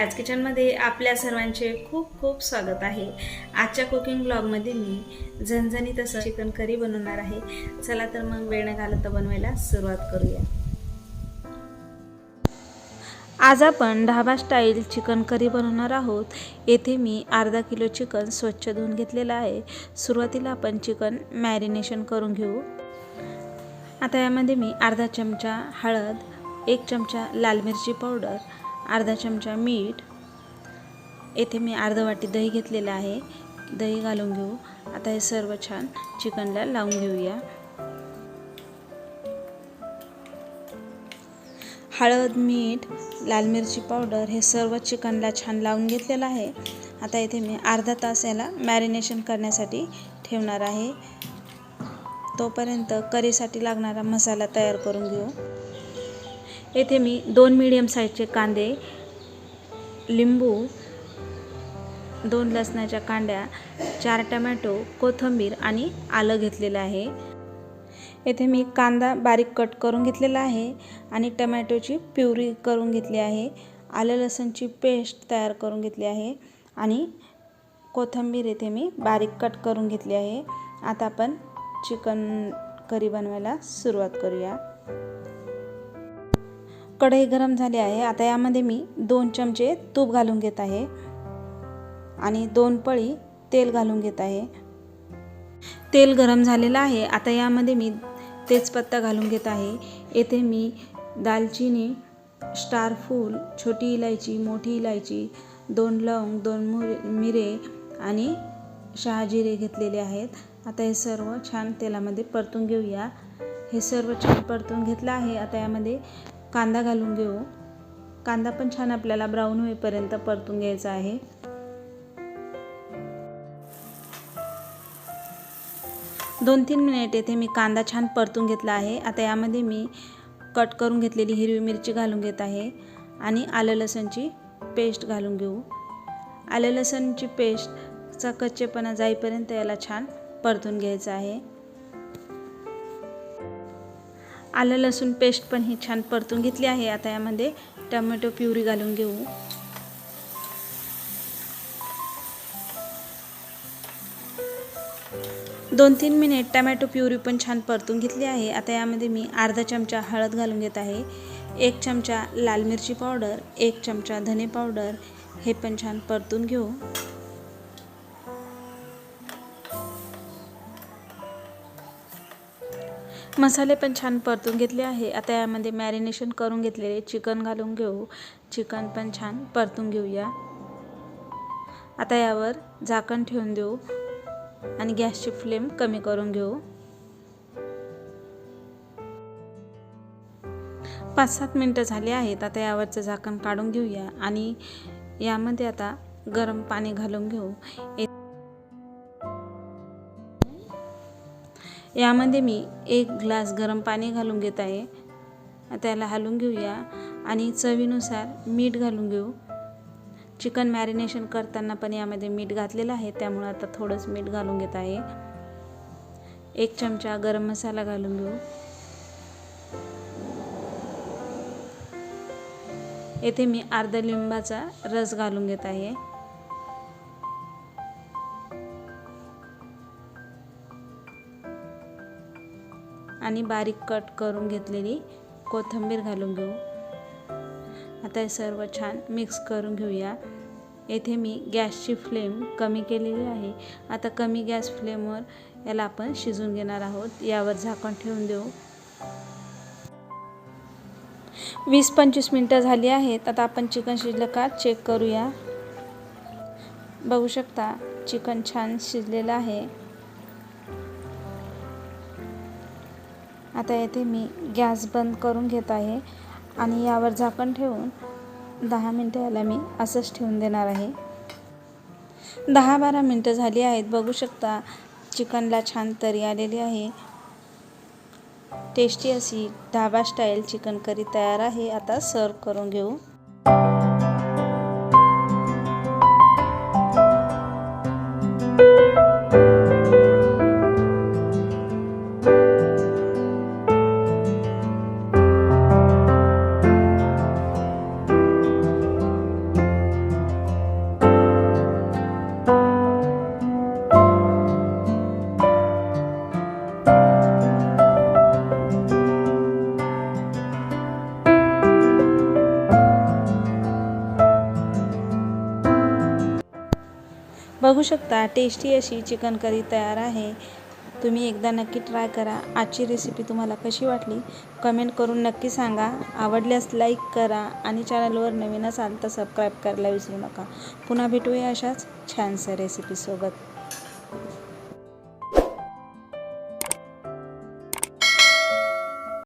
छायाज किचनमध्ये आपल्या सर्वांचे खूप खूप स्वागत आहे। आजच्या कुकिंग ब्लॉगमध्ये मी झणझणीत असं चिकन करी बनवणार आहे। चला तर मग वेळ न घालवता बनवायला सुरुवात करूया। आज आपण ढाबा स्टाईल चिकन करी बनवणार आहोत। येथे मी अर्धा किलो चिकन स्वच्छ धुवून घेतलेला आहे। सुरुवातीला आपण चिकन मॅरिनेशन करून घेऊ। आता यामध्ये मी अर्धा चमचा हळद, 1 चमचा लाल मिरची पावडर, अर्धा चमचा मीठ, येथे मी अर्धा वाटी दही घेतलेला आहे, दही घालून घेऊ। आता हे सर्व छान चिकनला लावून घेऊया। हळद, मीठ, लाल मिरची पावडर हे सर्व चिकनला छान लावून घेतलेलं आहे। आता इथे मी अर्धा तास याला मॅरिनेशन करण्यासाठी ठेवणार आहे। तोपर्यंत करीसाठी लागणारा मसाला तयार करून घेऊ। येथे मी 2 मीडियम साईजचे कांदे, लिंबू, 2 लसणाच्या कांड्या, 4 टोमॅटो, कोथिंबीर आणि आलं घेतलेलं आहे। येथे मी कांदा बारीक कट करून घेतलेला आहे आणि टोमॅटोची प्युरी करून घेतली आहे। आलं लसूणची पेस्ट तयार करून घेतली आहे आणि कोथिंबीर येथे मी बारीक कट करून घेतली आहे। आता आपण चिकन करी बनवायला सुरुवात करूया। कढई गरम झाली आहे। आता यामध्ये मी 2 चमचे तूप घालून घेत आहे आणि 2 पळी तेल घालून घेत आहे। तेल गरम झालेलं आहे। आता यामध्ये मी तेजपत्ता घालून घेत आहे। येथे मी दालचिनी, स्टार फूल, छोटी इलायची, मोठी इलायची, 2 लवंग, 2 मिरे आणि शहाजिरे घेतलेले आहेत। आता हे सर्व छान तेलामध्ये परतून घेऊया। हे सर्व छान परतून घेतलं आहे। आता यामध्ये कांदा घालून घेऊ। कांदा पण छान आपल्याला ब्राऊन होईपर्यंत परतून घ्यायचा आहे। दोन 3 मिनिट येथे मी कांदा छान परतून घेतला आहे। आता यामध्ये मी कट करून घेतलेली हिरवी मिरची घालून घेत आहे आणि आलं लसूणची पेस्ट घालून घेऊ। आलं लसूणची पेस्टचा कच्चेपणा जाईपर्यंत याला छान परतून घ्यायचं आहे। आलं लसूण पेस्ट पण ही छान परतून घेतली आहे। आता यामध्ये टोमॅटो प्युरी घालून घेऊ। दोन 3 मिनिट टोमॅटो प्युरी पण छान परतून घेतली आहे। आता यामध्ये मी अर्धा चमचा हळद घालून घेत आहे, 1 चमचा लाल मिरची पावडर, 1 चमचा धने पावडर, हे पण छान परतून घेऊ। मसाले पण छान परतून घेतले आहे। आता यामध्ये मॅरिनेशन करून घेतलेले चिकन घालून घेऊ। चिकन पण छान परतून घेऊया। आता यावर झाकण ठेवून देऊ आणि गॅसची फ्लेम कमी करून घेऊ। 5-7 मिनिटं झाली आहेत। आता यावरचं झाकण काढून घेऊया आणि यामध्ये आता गरम पाणी घालून घेऊ। यामध्ये मी 1 ग्लास गरम पाणी घालून घेत आहे। आता याला हलवून घेऊया आणि चवीनुसार मीठ घालून घेऊ। चिकन मॅरिनेशन करताना पण यामध्ये मीठ घातलेलं आहे, त्यामुळे आता थोडंच मीठ घालून घेत आहे। 1 चमचा गरम मसाला घालून घेऊ। येथे मी अर्धा लिंबाचा रस घालून घेत आहे। आणि बारीक कट करून घेतलेली कोथिंबीर घालून घेऊ। आता हे सर्व छान मिक्स करून घेऊया। येथे मी गॅसची फ्लेम कमी केलेली आहे। आता कमी गॅस फ्लेमवर याला आपण शिजवून घेणार आहोत। यावर झाकण ठेवून देऊ। 20-25 मिनिटं झाली आहेत। आता आपण चिकन शिजलं का चेक करूया। बघू शकता चिकन छान शिजलेलं आहे। आता येथे मी गॅस बंद करून घेत आहे आणि यावर झाकण ठेवून 10 मिनिटं याला मी असंच ठेवून देणार आहे। 10-12 मिनिटं झाली आहेत। बघू शकता चिकनला छान तरी आलेली आहे। टेस्टी अशी ढाबा स्टाईल चिकन करी तयार आहे। आता सर्व करून घेऊ। बघू शकता टेस्टी अशी चिकन करी तयार आहे. तुम्ही एकदा नक्की ट्राय करा. आजची रेसिपी तुम्हाला कशी वाटली कमेंट करून नक्की सांगा. आवडल्यास लाईक करा आणि चॅनलवर नवीन असाल तर सबस्क्राईब करायला विसरू नका. पुन्हा भेटूया अशाच छानशा रेसिपीसोबत.